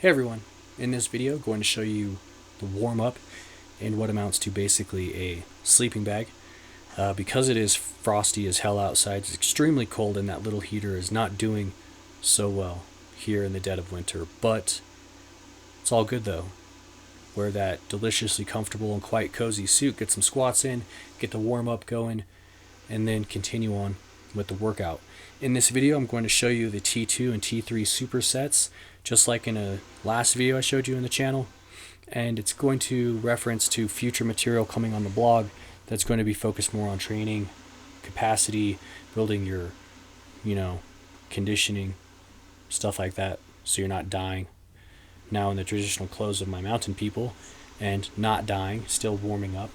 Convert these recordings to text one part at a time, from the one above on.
Hey everyone, in this video I'm going to show you the warm-up in what amounts to basically a sleeping bag. Because it is frosty as hell outside, it's extremely cold, and that little heater is not doing so well here in the dead of winter, but it's all good though. Wear that deliciously comfortable and quite cozy suit, get some squats in, get the warm-up going, and then continue on with the workout. In this video I'm going to show you the T2 and T3 supersets, just like in a last video I showed you in the channel, and it's going to reference to future material coming on the blog that's going to be focused more on training, capacity, building your, conditioning, stuff like that, so you're not dying. Now in the traditional clothes of my mountain people, and not dying, still warming up.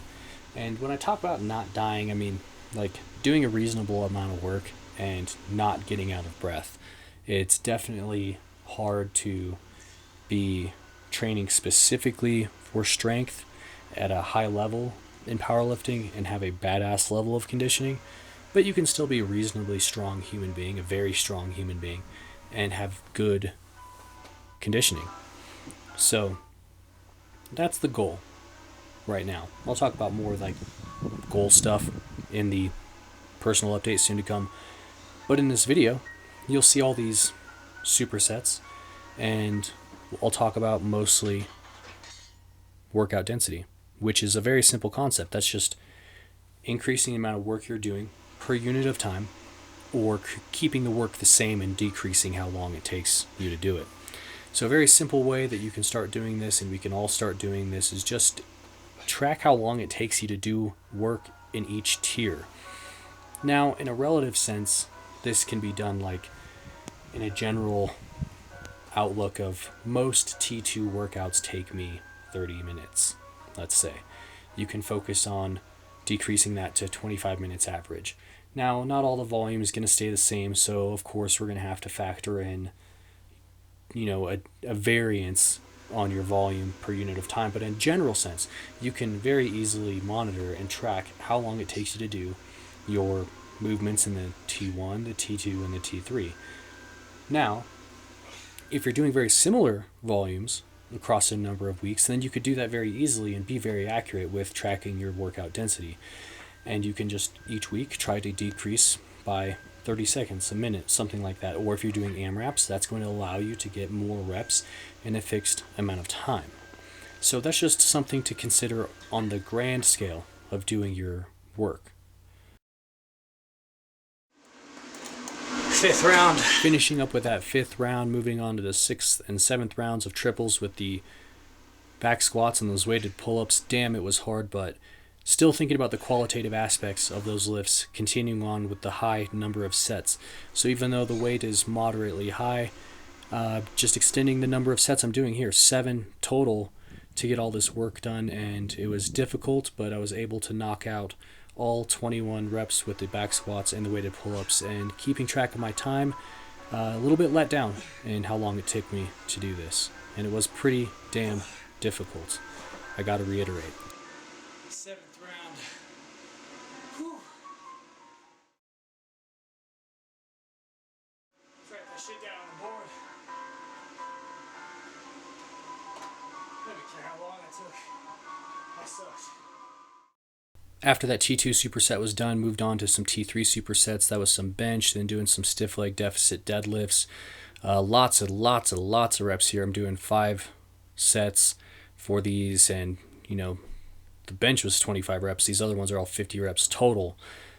And when I talk about not dying, I mean like doing a reasonable amount of work and not getting out of breath. It's definitely hard to be training specifically for strength at a high level in powerlifting and have a badass level of conditioning, but you can still be a reasonably strong human being, a very strong human being, and have good conditioning. So that's the goal right now. I'll talk about more like goal stuff in the personal update soon to come, but in this video you'll see all these supersets, and I'll talk about mostly workout density, which is a very simple concept. That's just increasing the amount of work you're doing per unit of time, or keeping the work the same and decreasing how long it takes you to do it. So a very simple way that you can start doing this, and we can all start doing this, is just track how long it takes you to do work in each tier. Now, in a relative sense, this can be done like in a general outlook of most T2 workouts take me 30 minutes, let's say. You can focus on decreasing that to 25 minutes average. Now, not all the volume is going to stay the same, so of course we're going to have to factor in, a variance on your volume per unit of time, but in general sense, you can very easily monitor and track how long it takes you to do your movements in the T1, the T2, and the T3. Now, if you're doing very similar volumes across a number of weeks, then you could do that very easily and be very accurate with tracking your workout density. And you can just each week try to decrease by 30 seconds, a minute, something like that. Or if you're doing AMRAPs, that's going to allow you to get more reps in a fixed amount of time. So that's just something to consider on the grand scale of doing your work. Fifth round. Finishing up with that fifth round, moving on to the sixth and seventh rounds of triples with the back squats and those weighted pull-ups. Damn, it was hard, but still thinking about the qualitative aspects of those lifts, continuing on with the high number of sets. So even though the weight is moderately high, just extending the number of sets I'm doing here, 7 total to get all this work done, and it was difficult, but I was able to knock out all 21 reps with the back squats and the weighted pull-ups, and keeping track of my time, a little bit let down in how long it took me to do this, and it was pretty damn difficult, I gotta reiterate. Seventh round. Whew. Let's write that shit down on the board. I don't care how long it took. I sucked. After that T2 superset was done, moved on to some T3 supersets. That was some bench, then doing some stiff leg deficit deadlifts. Lots of reps here. I'm doing 5 sets for these, and the bench was 25 reps. These other ones are all 50 reps total.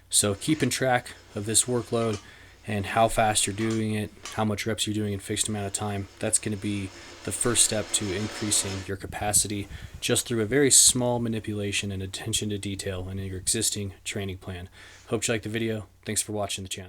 So keeping track of this workload and how fast you're doing it, how much reps you're doing in a fixed amount of time, that's going to be the first step to increasing your capacity, just through a very small manipulation and attention to detail in your existing training plan. Hope you liked the video. Thanks for watching the channel.